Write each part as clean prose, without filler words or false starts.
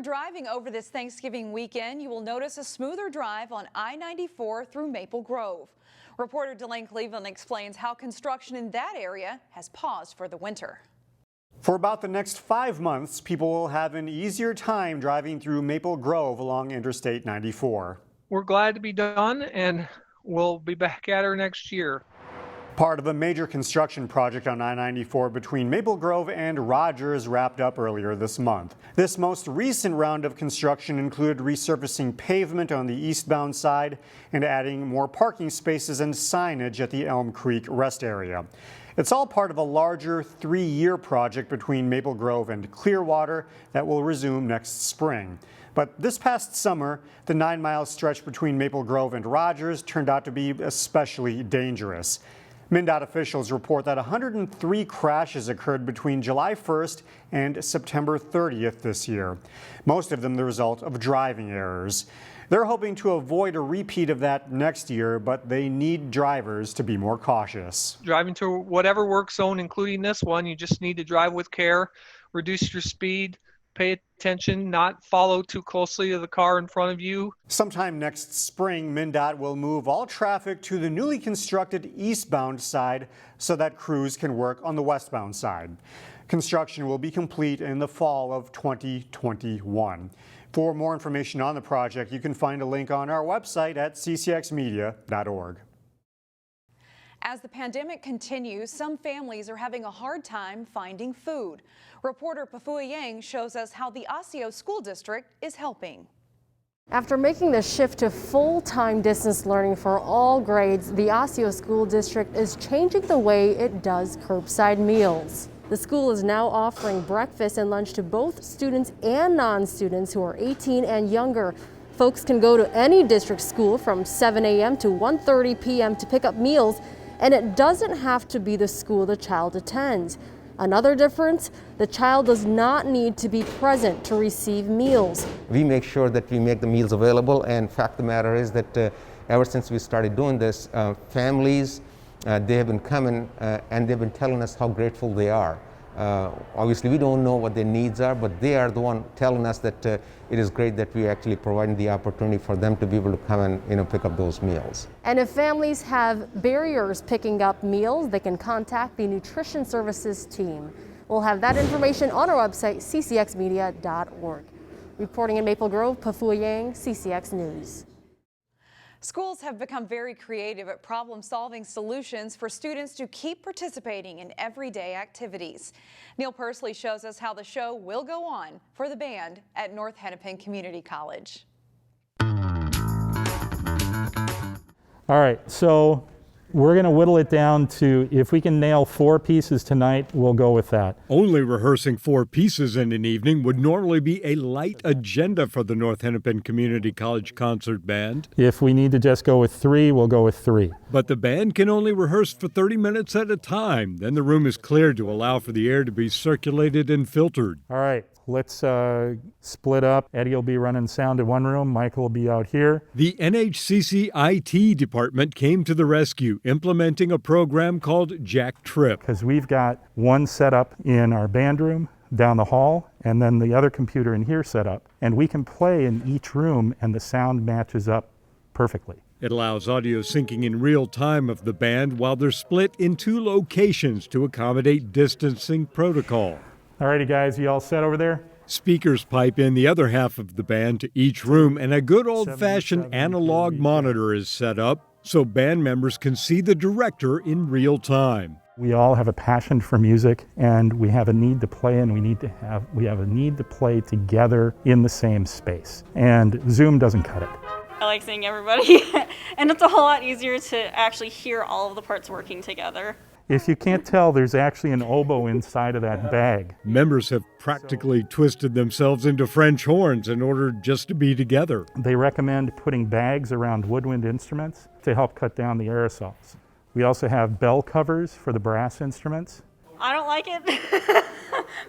driving over this Thanksgiving weekend, you will notice a smoother drive on I94 through Maple Grove. Reporter Delane Cleveland explains how construction in that area has paused for the winter. For about the next 5 months, people will have an easier time driving through Maple Grove along Interstate 94. We're glad to be done, and we'll be back at her next year. Part of a major construction project on I-94 between Maple Grove and Rogers wrapped up earlier this month. This most recent round of construction included resurfacing pavement on the eastbound side and adding more parking spaces and signage at the Elm Creek rest area. It's all part of a larger 3-year project between Maple Grove and Clearwater that will resume next spring. But this past summer, the 9-mile stretch between Maple Grove and Rogers turned out to be especially dangerous. MnDOT officials report that 103 crashes occurred between July 1st and September 30th this year, most of them the result of driving errors. They're hoping to avoid a repeat of that next year, but they need drivers to be more cautious. Driving through whatever work zone, including this one, you just need to drive with care, reduce your speed, pay attention, not follow too closely to the car in front of you. Sometime next spring, MnDOT will move all traffic to the newly constructed eastbound side so that crews can work on the westbound side. Construction will be complete in the fall of 2021. For more information on the project, you can find a link on our website at ccxmedia.org. As the pandemic continues, some families are having a hard time finding food. Reporter Pafua Yang shows us how the Osseo School District is helping. After making the shift to full-time distance learning for all grades, the Osseo School District is changing the way it does curbside meals. The school is now offering breakfast and lunch to both students and non-students who are 18 and younger. Folks can go to any district school from 7 a.m. to 1:30 p.m. to pick up meals, and it doesn't have to be the school the child attends. Another difference, the child does not need to be present to receive meals. We make sure that we make the meals available, and fact of the matter is that ever since we started doing this, families, they have been coming and they've been telling us how grateful they are. Obviously, we don't know what their needs are, but they are the one telling us that it is great that we actually providing the opportunity for them to be able to come and pick up those meals. And if families have barriers picking up meals, they can contact the Nutrition Services team. We'll have that information on our website, ccxmedia.org. Reporting in Maple Grove, Pafua Yang, CCX News. Schools have become very creative at problem-solving solutions for students to keep participating in everyday activities. Neil Persley shows us how the show will go on for the band at North Hennepin Community College. All right, so we're going to whittle it down to, if we can nail 4 pieces tonight, we'll go with that. Only rehearsing 4 pieces in an evening would normally be a light agenda for the North Hennepin Community College Concert Band. If we need to just go with 3, we'll go with 3. But the band can only rehearse for 30 minutes at a time. Then the room is cleared to allow for the air to be circulated and filtered. All right, let's split up. Eddie will be running sound in one room. Michael will be out here. The NHCC IT department came to the rescue, implementing a program called Jack Trip. Because we've got one set up in our band room down the hall, and then the other computer in here set up. And we can play in each room, and the sound matches up perfectly. It allows audio syncing in real time of the band while they're split in 2 locations to accommodate distancing protocol. All righty, guys, you all set over there? Speakers pipe in the other half of the band to each room, and a good old-fashioned analog monitor is set up so band members can see the director in real time. We all have a passion for music, and we have a need to play, and we have a need to play together in the same space. And Zoom doesn't cut it. I like seeing everybody, and it's a whole lot easier to actually hear all of the parts working together. If you can't tell, there's actually an oboe inside of that bag. Members have practically twisted themselves into French horns in order just to be together. They recommend putting bags around woodwind instruments to help cut down the aerosols. We also have bell covers for the brass instruments. I don't like it.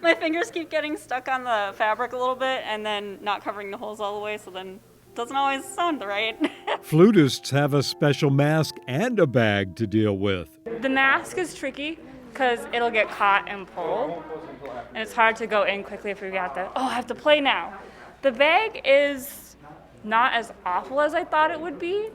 My fingers keep getting stuck on the fabric a little bit and then not covering the holes all the way, so then doesn't always sound right. Flutists have a special mask and a bag to deal with. The mask is tricky because it'll get caught and pulled, and it's hard to go in quickly if we got the, oh, I have to play now. The bag is not as awful as I thought it would be,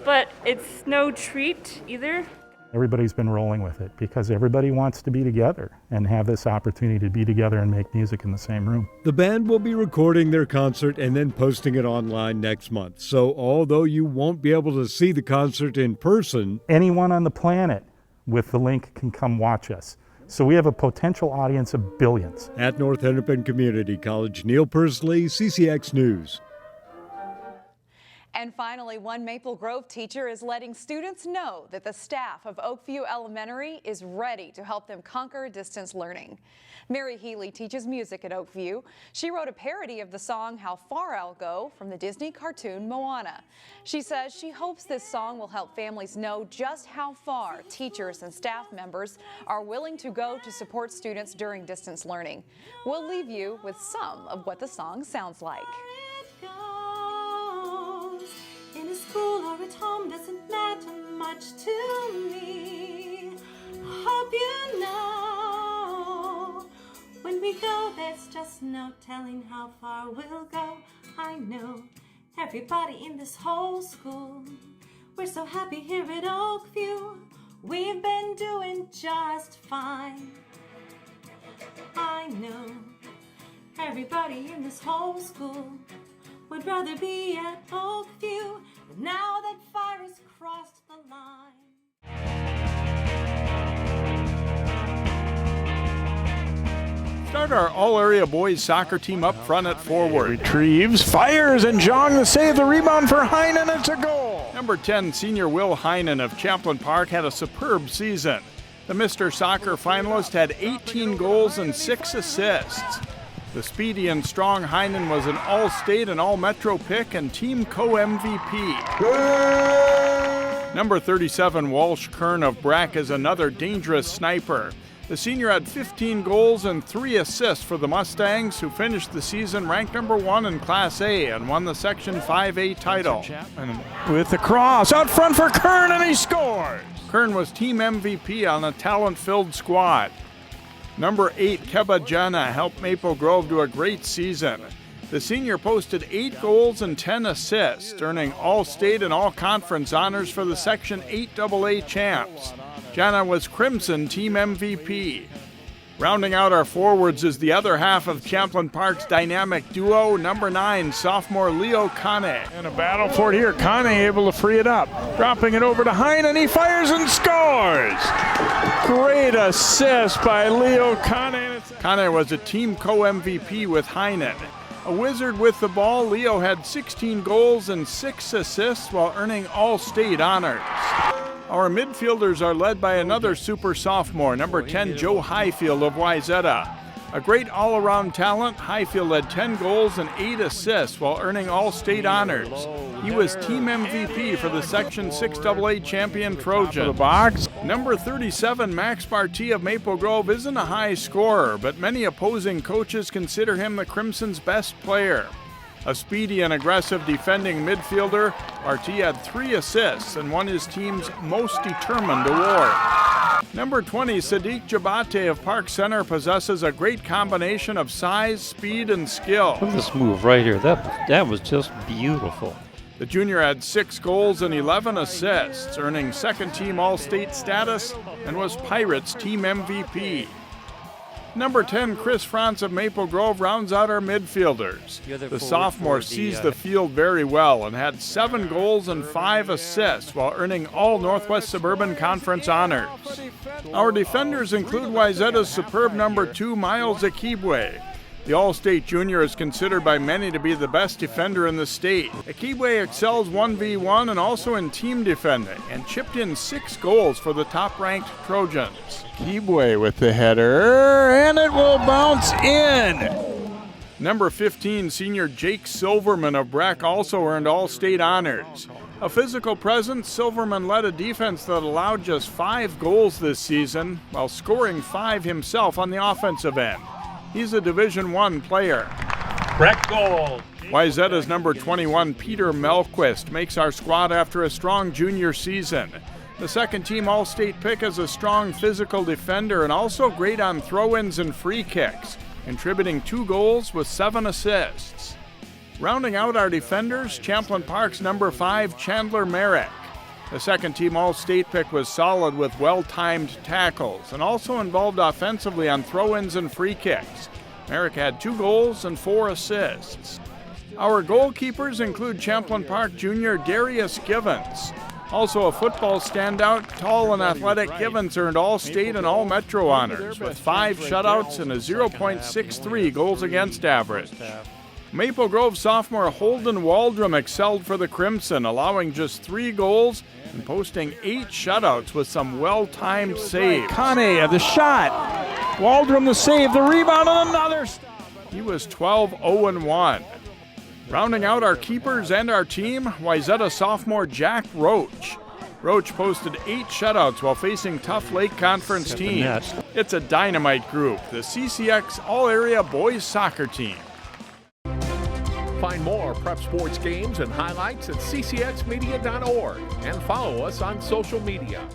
but it's no treat either. Everybody's been rolling with it because everybody wants to be together and have this opportunity to be together and make music in the same room. The band will be recording their concert and then posting it online next month. So although you won't be able to see the concert in person, Anyone on the planet with the link can come watch us. So we have a potential audience of billions. at North Hennepin Community College, Neil Persley, CCX News. And finally, one Maple Grove teacher is letting students know that the staff of Oakview Elementary is ready to help them conquer distance learning. Mary Healy teaches music at Oakview. She wrote a parody of the song How Far I'll Go from the Disney cartoon Moana. She says she hopes this song will help families know just how far teachers and staff members are willing to go to support students during distance learning. We'll leave you with some of what the song sounds like. In a school or at home doesn't matter much to me. Hope you know when we go there's just no telling how far we'll go. I know everybody in this whole school, we're so happy here at Oakview. We've been doing just fine. I know everybody in this whole school would rather be at Oakview, but now that fire has crossed the line. Start our all-area boys soccer team up front at forward. Retrieves, fires, and Jong to save the rebound for Heinen. It's a goal. Number 10, senior Will Heinen of Champlain Park had a superb season. The Mr. Soccer finalist had 18 goals and 6 assists. The speedy and strong Heinen was an All-State and All-Metro pick and Team Co-MVP. Number 37, Walsh Kern of Brack is another dangerous sniper. The senior had 15 goals and 3 assists for the Mustangs, who finished the season ranked number 1 in Class A and won the Section 5A title. And with the cross out front for Kern, and he scores! Kern was Team MVP on a talent-filled squad. Number 8, Keba Jana helped Maple Grove do a great season. The senior posted 8 goals and 10 assists, earning All-State and All-Conference honors for the Section 8AA champs. Jana was Crimson Team MVP. Rounding out our forwards is the other half of Champlain Park's dynamic duo, number 9, sophomore Leo Kane. In a battle for it here, Kane able to free it up. Dropping it over to Heinen, he fires and scores! Great assist by Leo Kane. Kane was a Team Co-MVP with Heinen. A wizard with the ball, Leo had 16 goals and 6 assists while earning All-State honors. Our midfielders are led by another super sophomore, number 10, Joe Highfield of Wayzata. A great all-around talent, Highfield had 10 goals and 8 assists while earning All-State honors. He was Team MVP for the Section 6AA champion Trojans. Number 37, Max Barty of Maple Grove isn't a high scorer, but many opposing coaches consider him the Crimson's best player. A speedy and aggressive defending midfielder, Barty had 3 assists and won his team's most determined award. Number 20, Sadiq Jabate of Park Center possesses a great combination of size, speed, and skill. Look at this move right here. That was just beautiful. The junior had 6 goals and 11 assists, earning second-team All-State status and was Pirates Team MVP. Number 10, Chris Franz of Maple Grove rounds out our midfielders. The sophomore sees the field very well and had 7 goals and 5 assists while earning all Northwest Suburban Conference honors. Our defenders include Wayzata's superb number 2, Miles Akibwe. The All-State junior is considered by many to be the best defender in the state. Akibwe excels 1v1 and also in team defending and chipped in 6 goals for the top-ranked Trojans. Akibwe with the header, and it will bounce in. Number 15, senior Jake Silverman of Breck also earned All-State honors. A physical presence, Silverman led a defense that allowed just 5 goals this season, while scoring 5 himself on the offensive end. He's a Division I player. Breck goal. Wayzata's number 21, Peter Melquist, makes our squad after a strong junior season. The second-team All-State pick is a strong physical defender and also great on throw-ins and free kicks. contributing 2 goals with 7 assists. Rounding out our defenders, Champlain Park's number 5, Chandler Merrick. The second-team All-State pick was solid with well-timed tackles and also involved offensively on throw-ins and free kicks. Merrick had 2 goals and 4 assists. Our goalkeepers include Champlain Park junior Darius Givens. Also a football standout, tall and athletic Givens earned All-State and All-Metro honors with 5 shutouts and a 0.63 goals against average. Maple Grove sophomore Holden Waldrum excelled for the Crimson, allowing just 3 goals and posting 8 shutouts with some well-timed saves. Kane, the shot. Waldrum the save, the rebound, and another stop. He was 12-0-1. Rounding out our keepers and our team, Wayzata sophomore Jack Roach. Roach posted 8 shutouts while facing tough Lake Conference teams. It's a dynamite group, the CCX All-Area Boys Soccer Team. Find more prep sports games and highlights at ccxmedia.org and follow us on social media.